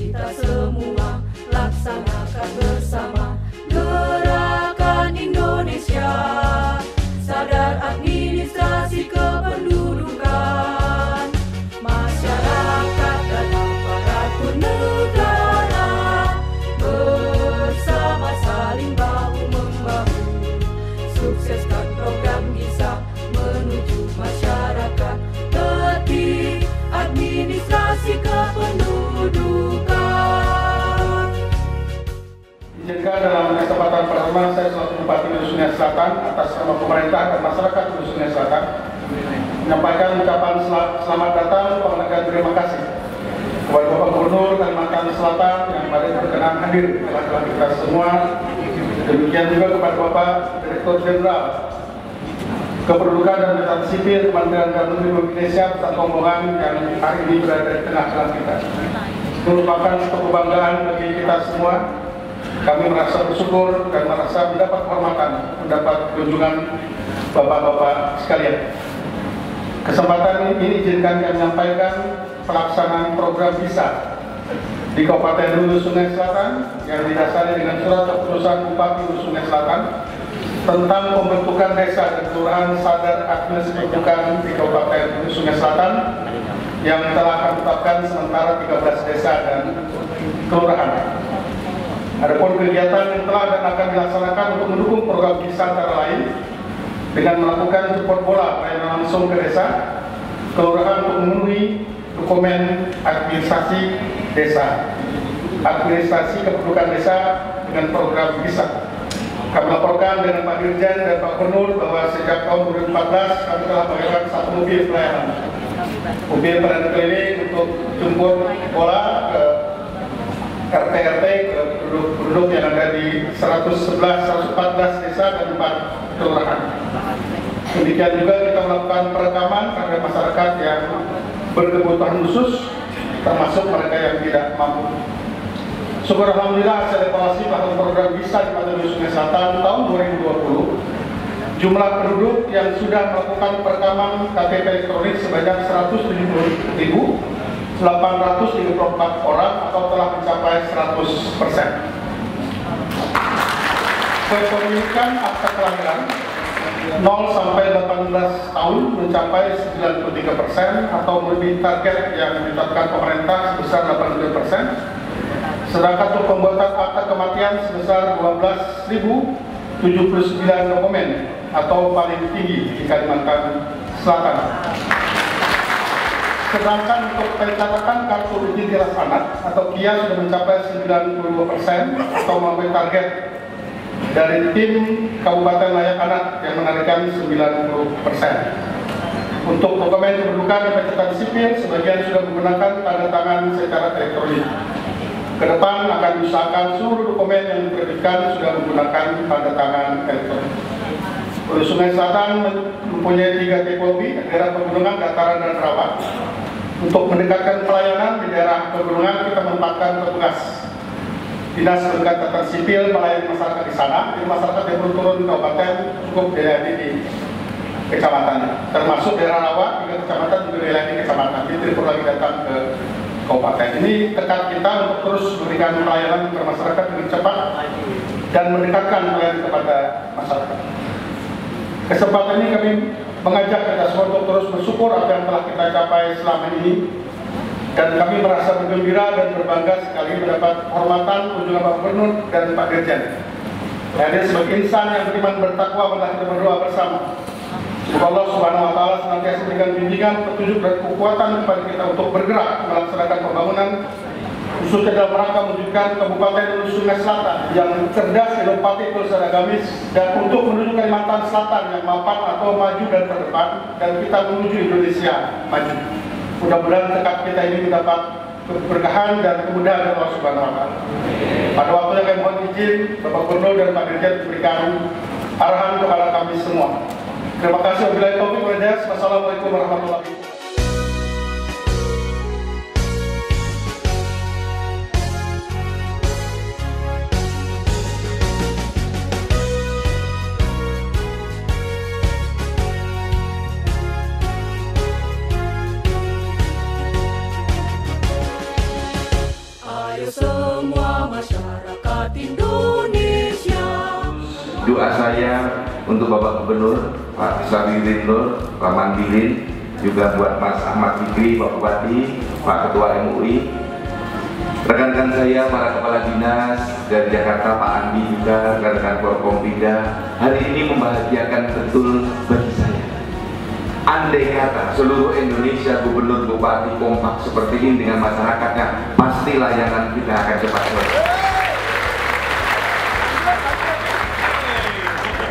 kita semua laksanakan bersama Gerakan Indonesia Sadar Administrasi Kependudukan. Masyarakat dan aparatur negara bersama saling bahu-membahu sukseskan program bisa menuju masyarakat tertib administrasi kependudukan. Izinkan dalam kesempatan pertama saya selaku Bupati Hulu Sungai Selatan atas nama pemerintah dan masyarakat Hulu Sungai Selatan menyampaikan ucapan selamat datang dan terima kasih kepada Bapak Gubernur Kalimantan Selatan yang pada berkenan hadir di tengah-tengah kita semua. Demikian juga kepada Bapak Direktur Jenderal Kependudukan dan Catatan Sipil Kementerian Dalam Negeri Indonesia beserta rombongan yang hari ini berada di tengah-tengah kita. Itu merupakan satu kebanggaan bagi kita semua. Kami merasa bersyukur dan merasa mendapat kehormatan, mendapat kunjungan Bapak-Bapak sekalian. Kesempatan ini izinkan kami menyampaikan pelaksanaan program BISA di Kabupaten Hulu Sungai Selatan yang didasari dengan surat keputusan Bupati Hulu Sungai Selatan tentang pembentukan desa dan kelurahan sadar administrasi kependudukan di Kabupaten Hulu Sungai Selatan yang telah kami tetapkan sementara 13 desa dan kelurahan. Adapun kegiatan yang telah dan akan dilaksanakan untuk mendukung program BISA antara lain dengan melakukan jemput bola pelayanan langsung ke desa, kelurahan untuk memenuhi dokumen administrasi desa, administrasi kependudukan desa dengan program BISA. Kami laporkan dengan Pak Dirjen dan Pak Gubernur bahwa sejak tahun 2014 kami telah mengirimkan 1 mobil pelayanan. Mobil pelayanan keliling untuk jemput bola ke RT-RT, ke penduduk yang ada di 114 desa dan 4 kelurahan. Demikian juga kita melakukan perekaman terhadap masyarakat yang berkebutuhan khusus, termasuk mereka yang tidak mampu. Syukur alhamdulillah hasil evaluasi pada program BISA di Kabupaten Hulu Sungai Selatan tahun 2020, jumlah penduduk yang sudah melakukan perekaman KTP elektronik sebanyak 170.834 orang atau telah mencapai 100%. Kepemilikan akta kelahiran 0 sampai 18 tahun mencapai 93% atau melebihi target yang ditetapkan pemerintah sebesar 83%. Sedangkan untuk pembuatan akta kematian sebesar 12.079 dokumen atau paling tinggi di Kalimantan Selatan. Sedangkan untuk pencatatan kartu identitas anak atau KIA sudah mencapai 92% atau melampaui target dari tim Kabupaten Layak Anak yang menargetkan 90%. Untuk dokumen kependudukan dan pencatatan sipil, sebagian sudah menggunakan tanda tangan secara elektronik. Ke depan akan diusahakan seluruh dokumen yang diterbitkan sudah menggunakan tanda tangan elektronik. Hulu Sungai Selatan mempunyai 3 tipologi, daerah pegunungan, dataran, dan rawa. Untuk mendekatkan pelayanan di daerah pegunungan, kita menempatkan petugas Dinas Catatan Sipil melayani masyarakat di sana. Jadi masyarakat yang belum turun di kabupaten cukup dilayani di kecamatan, termasuk daerah rawa, 3 kecamatan juga dilayani kecamatan. Jadi tidak perlu lagi datang ke kabupaten. Ini tekad kita untuk terus memberikan pelayanan kepada masyarakat dengan cepat dan mendekatkan pelayanan kepada masyarakat. Kesempatan ini kami mengajak kita semua untuk terus bersyukur apa yang telah kita capai selama ini, dan kami merasa bergembira dan berbangga sekali mendapat hormatan kunjungan Pak Gubernur dan Pak Dirjen. Hadir sebagai insan yang beriman bertakwa, mari kita berdoa bersama. Semoga Allah Subhanahu wa Ta'ala senantiasa memberikan bimbingan, petunjuk dan kekuatan kepada kita untuk bergerak melaksanakan pembangunan, khususnya dalam rangka mewujudkan Kabupaten Hulu Sungai Selatan yang cerdas, inovatif, agamis, dan untuk menuju Kalimantan Selatan yang mapan atau maju dan terdepan, dan kita menuju Indonesia maju. Mudah-mudahan tekad kita ini mendapat keberkahan dan kemudahan dari Allah Subhanahu wa Ta'ala. Pada waktu yang kami mohon izin, Bapak Gubernur dan Pak Dirjen memberikan arahan kepada kami semua. Terima kasih. Wabillahi taufiq wal hidayah. Wassalamualaikum warahmatullahi wabarakatuh. Ayo semua masyarakat Indonesia. Doa saya untuk Bapak Gubernur, Pak Sabirin Nur, Pak Mandirin, juga buat Mas Ahmad Fikri, Pak Bupati, Pak Ketua MUI, rekan-rekan saya, para kepala dinas dari Jakarta, Pak Andi juga, rekan-rekan Forkompinda, hari ini membahagiakan betul bagi saya. Andai kata seluruh Indonesia, gubernur, bupati kompak seperti ini dengan masyarakatnya, pasti layanan kita akan cepat selesai.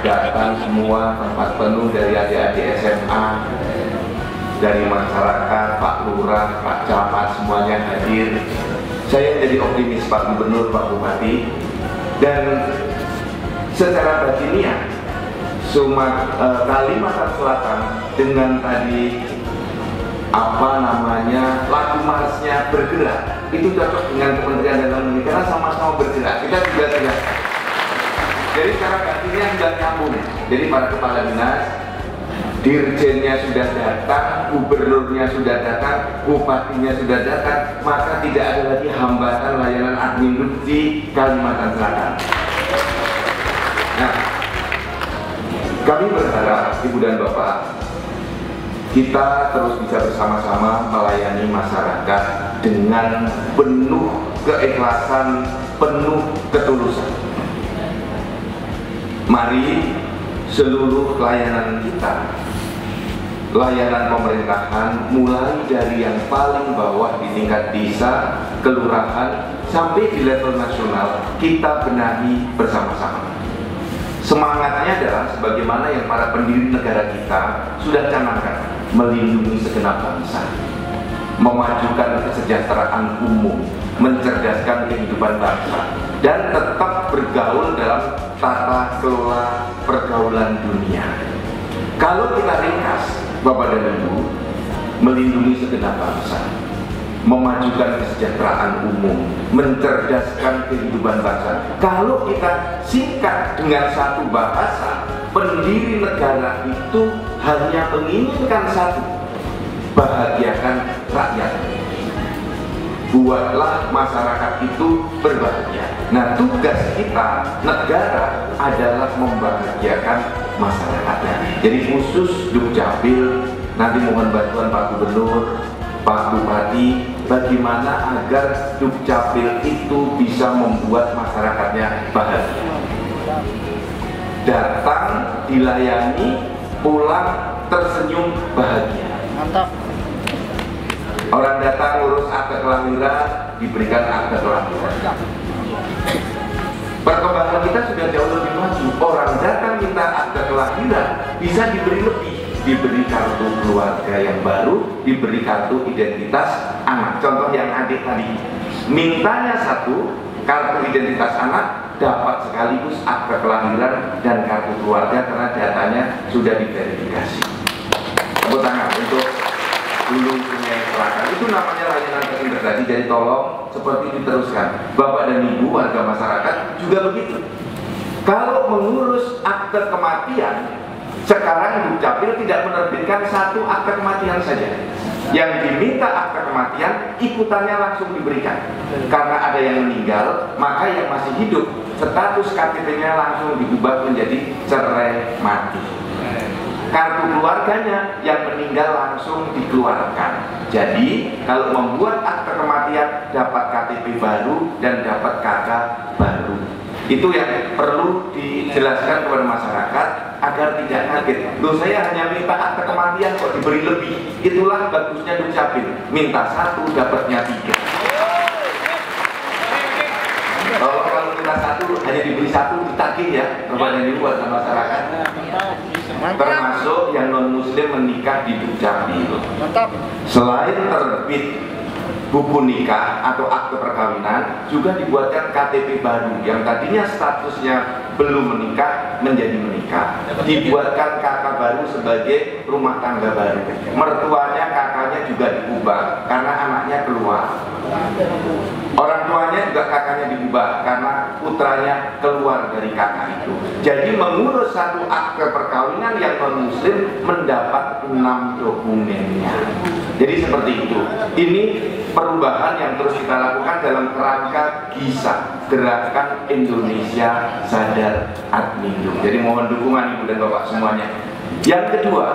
Datang semua, tempat penuh dari adik-adik SMA, dari masyarakat, Pak Lurah, Pak Camat, semuanya hadir. Saya jadi optimis Pak Gubernur, Pak Bupati, dan secara batiniah Kalimantan Selatan dengan tadi lagu marsnya bergerak, itu cocok dengan Kementerian Dalam Negeri karena sama-sama bergerak. Kita juga tidak. Jadi secara batiniah sudah nyambung. Jadi para kepala dinas, dirjennya sudah datang, gubernurnya sudah datang, bupatinya sudah datang, maka tidak ada lagi hambatan layanan admin di Kalimantan Selatan. Nah, kami berharap Ibu dan Bapak, kita terus bisa bersama-sama melayani masyarakat dengan penuh keikhlasan, penuh ketulusan. Mari seluruh layanan kita, layanan pemerintahan, mulai dari yang paling bawah di tingkat desa, kelurahan, sampai di level nasional, kita benahi bersama-sama. Semangatnya adalah sebagaimana yang para pendiri negara kita sudah canangkan, melindungi segenap bangsa, memajukan kesejahteraan umum, mencerdaskan kehidupan bangsa, dan tetap bergaul dalam tata kelola pergaulan dunia. Kalau kita ringkas, Bapak dan Ibu, melindungi segenap bangsa, memajukan kesejahteraan umum, mencerdaskan kehidupan bangsa. Kalau kita singkat dengan satu bahasa, pendiri negara itu hanya menginginkan satu, bahagiakan rakyat. Buatlah masyarakat itu berbahagia. Nah, tugas kita, negara, adalah membahagiakan masyarakatnya. Jadi khusus Dukcapil, nanti mohon bantuan Pak Gubernur, Pak Bupati, bagaimana agar Dukcapil itu bisa membuat masyarakatnya bahagia. Datang, dilayani, pulang, tersenyum, bahagia. Mantap. Orang datang ngurus akte kelahiran, diberikan akte kelahiran. Perkembangan kita sudah jauh lebih maju. Orang datang minta akte kelahiran, bisa diberi lebih. Diberi kartu keluarga yang baru, diberi kartu identitas anak. Contoh yang adik tadi, mintanya satu, kartu identitas anak, dapat sekaligus akte kelahiran dan kartu keluarga karena datanya sudah diverifikasi. Tepuk tangan untuk Hulu Sungai Selatan. Itu namanya layanan terintegrasi. Jadi tolong seperti diteruskan. Bapak dan Ibu warga masyarakat juga begitu. Kalau mengurus akte kematian, sekarang Dukcapil tidak menerbitkan satu akte kematian saja. Yang diminta akte kematian, ikutannya langsung diberikan. Karena ada yang meninggal, maka yang masih hidup, status KTP-nya langsung diubah menjadi cerai mati. Kartu keluarganya yang meninggal langsung dikeluarkan. Jadi kalau membuat akte kematian, dapat KTP baru dan dapat KK baru. Itu yang perlu dijelaskan kepada masyarakat agar tidak kaget. Loh, saya hanya minta akte kematian kok diberi lebih. Itulah bagusnya Dukcapil, minta satu dapatnya tiga. Kalau minta satu hanya diberi satu, ditagih ya kepada buat masyarakat. Termasuk yang non muslim menikah di Dukcapil. Selain terbit buku nikah atau akte perkawinan, juga dibuatkan KTP baru yang tadinya statusnya belum menikah menjadi menikah. Dibuatkan KK baru sebagai rumah tangga baru. Mertuanya, kakaknya juga diubah karena anaknya keluar. Orang tuanya juga kakaknya diubah karena putranya keluar dari kakak itu. Jadi mengurus satu akte perkawinan yang non-muslim mendapat 6 dokumennya. Jadi seperti itu. Ini perubahan yang terus kita lakukan dalam kerangka GISA, Gerakan Indonesia Sadar Admindu. Jadi mohon dukungan Ibu dan Bapak semuanya. Yang kedua,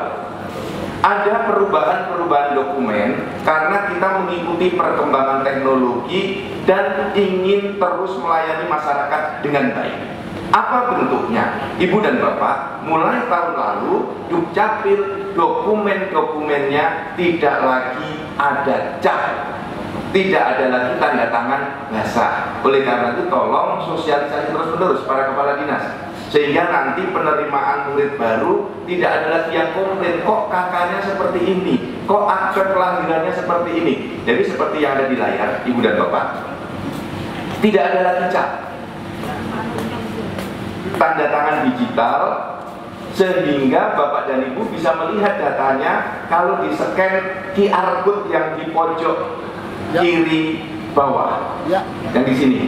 ada perubahan-perubahan dokumen karena kita mengikuti perkembangan teknologi dan ingin terus melayani masyarakat dengan baik. Apa bentuknya? Ibu dan Bapak, mulai tahun lalu Dukcapil dokumen-dokumennya tidak lagi ada cap, tidak ada lagi tanda tangan basah. Oleh karena itu tolong sosialisasi terus-menerus para kepala dinas, sehingga nanti penerimaan murid baru tidak ada lagi yang komplain, kok kakaknya seperti ini, kok akte kelahirannya seperti ini. Jadi seperti yang ada di layar, Ibu dan Bapak, tidak ada lagi cap, tanda tangan digital, sehingga Bapak dan Ibu bisa melihat datanya kalau di-scan QR code yang di pojok kiri bawah, yang di sini.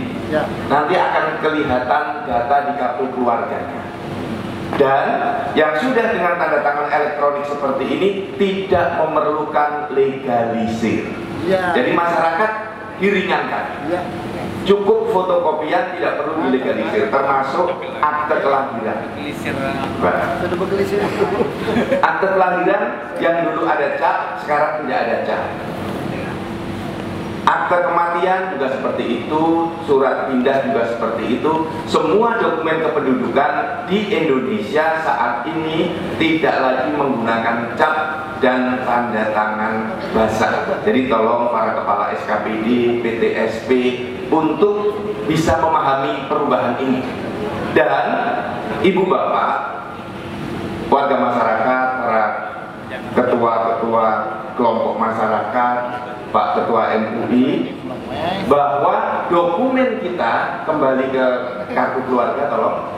Nanti akan kelihatan data di kartu keluarganya. Dan yang sudah dengan tanda tangan elektronik seperti ini tidak memerlukan legalisir. Jadi masyarakat diringankan. Cukup fotokopian, tidak perlu dilegalisir, termasuk akte kelahiran. Akte kelahiran yang dulu ada cap, sekarang tidak ada cap. Akte kematian juga seperti itu, surat pindah juga seperti itu. Semua dokumen kependudukan di Indonesia saat ini tidak lagi menggunakan cap dan tanda tangan basah. Jadi tolong para kepala SKPD, PTSP untuk bisa memahami perubahan ini. Dan Ibu Bapak, warga masyarakat, para ketua-ketua kelompok masyarakat, Pak Ketua MUI, bahwa dokumen kita kembali ke kartu keluarga, tolong,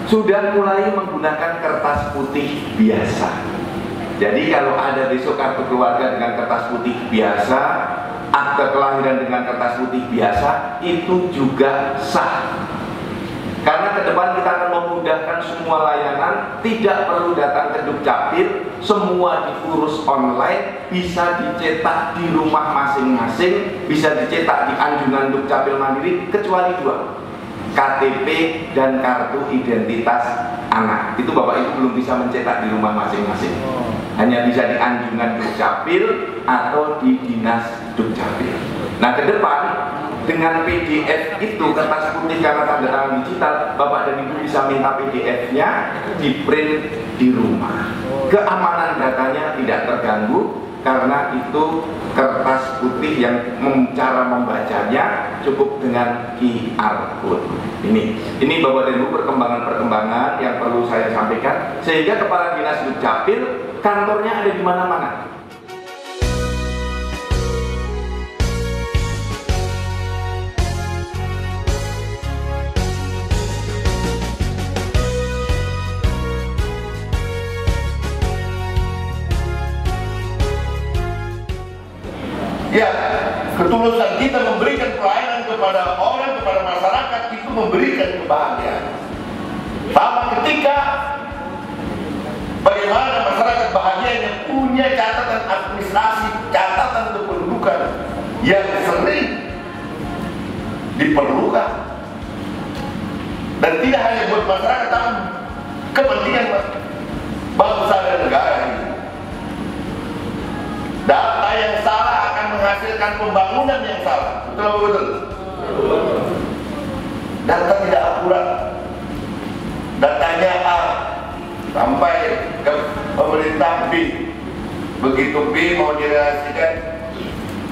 sudah mulai menggunakan kertas putih biasa. Jadi kalau ada besok kartu keluarga dengan kertas putih biasa, akte kelahiran dengan kertas putih biasa, itu juga sah. Karena ke depan kita akan memudahkan semua layanan, tidak perlu datang ke Dukcapil, semua diurus online, bisa dicetak di rumah masing-masing, bisa dicetak di anjungan Dukcapil Mandiri, kecuali 2, KTP dan kartu identitas anak. Itu Bapak Ibu belum bisa mencetak di rumah masing-masing, hanya bisa di anjungan Dukcapil atau di dinas Dukcapil. Nah ke depan dengan PDF itu, kertas putih karena tanda tangan digital, Bapak dan Ibu bisa minta PDF-nya di print di rumah. Keamanan datanya tidak terganggu karena itu kertas putih yang cara membacanya cukup dengan QR code. Ini Bapak dan Ibu perkembangan-perkembangan yang perlu saya sampaikan, sehingga Kepala Dinas Dukcapil kantornya ada di mana-mana. Ya, ketulusan kita memberikan pelayanan kepada orang, kepada masyarakat, itu memberikan kebahagiaan. Sama ketika bagaimana masyarakat bahagia yang punya catatan administrasi, catatan kependudukan yang sering diperlukan, dan tidak hanya buat masyarakat, tapi kepentingan bangsa dan negara ini. Data yang salah akan menghasilkan pembangunan yang salah. Betul atau betul? Data tidak akurat. Datanya A sampai ke pemerintah B. Begitu B mau direalisasikan,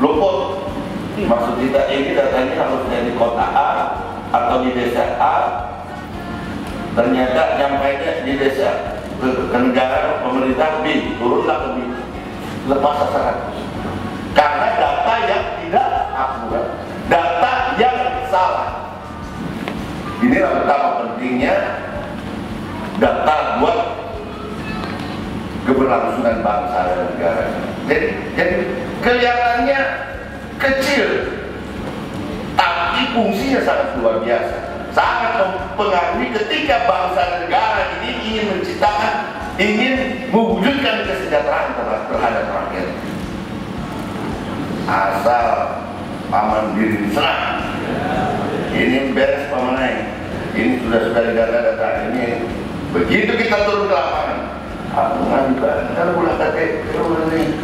luput. Maksud kita ini datanya harusnya di kota A atau di desa A, ternyata nyampainya di desa ke negara pemerintah B, turunlah ke B. Lepas sasaran karena data yang tidak akurat, data yang salah. Inilah betapa pentingnya data buat keberlangsungan bangsa dan negara. Jadi kelihatannya kecil, tapi tapi fungsinya sangat luar biasa, sangat mempengaruhi ketika bangsa dan negara ini ingin menciptakan, ingin mewujudkan kesejahteraan terhadap rakyat. Asal paman diri senang, ini beres pamanai, ini sudah data-data ini. Begitu kita turun ke lapangan, aku ngajukan, kalau pulang KTP ini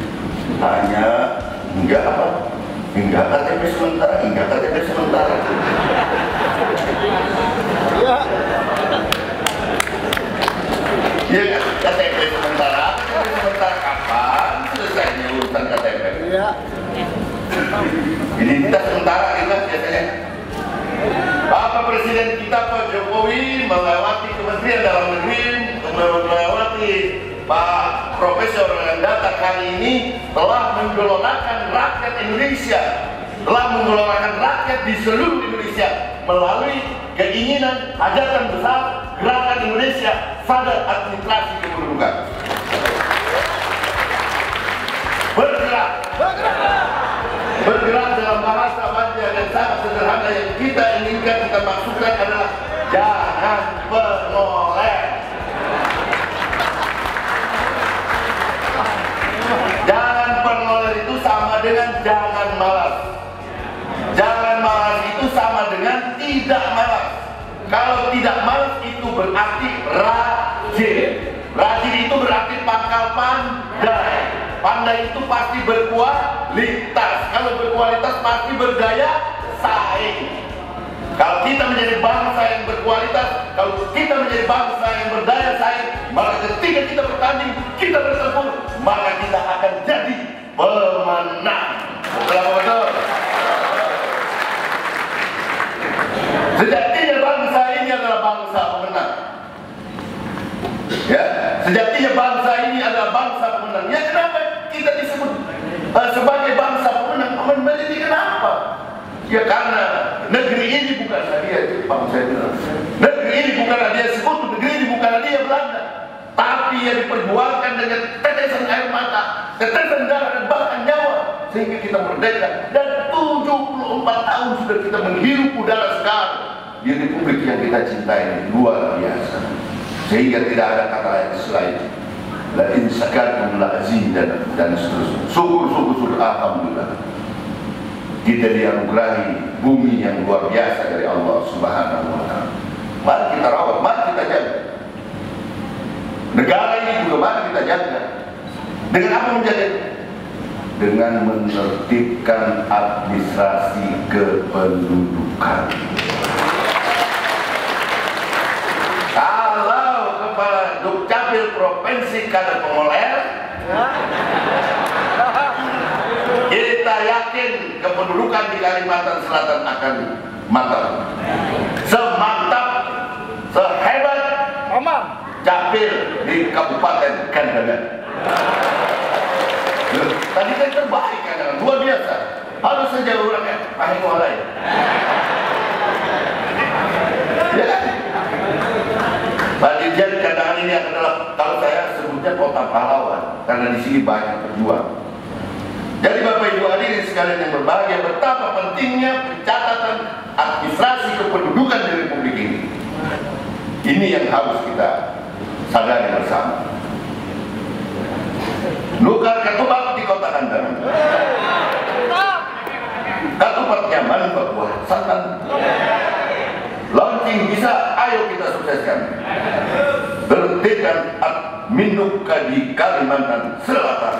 tanya, enggak apa? Enggak KTP sementara, enggak KTP sementara. Ya kan, KTP sementara kapan selesainya urusan KTP? Iya. Identitas sementara kita biasanya. Bapak Presiden kita Pak Jokowi melewati Kementerian Dalam Negeri, melewati Pak Profesor Data kali ini telah menggelonakkan rakyat Indonesia, telah menggelonakkan rakyat di seluruh Indonesia melalui keinginan hajatan besar Gerakan Indonesia Sadar Administrasi Kependudukan. Bergerak dalam bahasa wajah yang sangat sederhana yang kita inginkan, kita maksudkan adalah jangan menoleh. Jangan menoleh itu sama dengan jangan malas. Jangan malas itu sama dengan tidak malas. Kalau tidak malas itu berarti rajin. Rajin itu berarti pangkal pandai. Pandai itu pasti berkualitas. Kalau berkualitas pasti berdaya saing. Kalau kita menjadi bangsa yang berkualitas, kalau kita menjadi bangsa yang berdaya saing, maka ketika kita bertanding, kita bertempur, maka kita akan jadi pemenang. Betul. Sejatinya bangsa ini adalah bangsa pemenang. Ya, sejatinya bangsa ini adalah bangsa pemenang. Ya, kenapa kita disebut sebagai bangsa pemenang? Pemenang ini kenapa? Ya karena negeri ini bukan hadiah Jepang, saya bilang. Negeri ini bukan hadiah Sekutu, negeri ini bukan hadiah Belanda, tapi yang diperjuangkan dengan tetesan air mata, tetesan darah dan bahkan nyawa, sehingga kita merdeka. Dan 74 tahun sudah kita menghirup udara segar di republik yang kita cintai, luar biasa. Sehingga tidak ada kata lain selain la in syakartum la azidannakum dan seterusnya. Syukur, alhamdulillah. Kita dianugerahi bumi yang luar biasa dari Allah Subhanahu wa Ta'ala. Mari kita rawat, mari kita jaga. Negara ini juga mari kita jaga. Dengan apa menjaga? Dengan menertibkan administrasi kependudukan. Kalau Kepala Dukcapil Provinsi kada pengoler, kita yakin kependudukan di Kalimantan Selatan akan mantap, semantap, sehebat capil di Kabupaten Kandangan. Tadi kan terbaik Kandangan, luar biasa. Harus saja orangnya pakai kualai. Ya kan? Dirjen Kandangan ini adalah, kalau saya sebutnya kota pahlawan, karena di sini banyak berjuang. Jadi Bapak Ibu hadirin sekalian yang berbahagia, betapa pentingnya pencatatan administrasi kependudukan di Republik ini. Ini yang harus kita sadari bersama. Nukar Katupak di kota Kandangan. Katupak nyaman berbuah santan. Launching bisa, ayo kita sukseskan. Tertibkan Minuk di Kalimantan Selatan.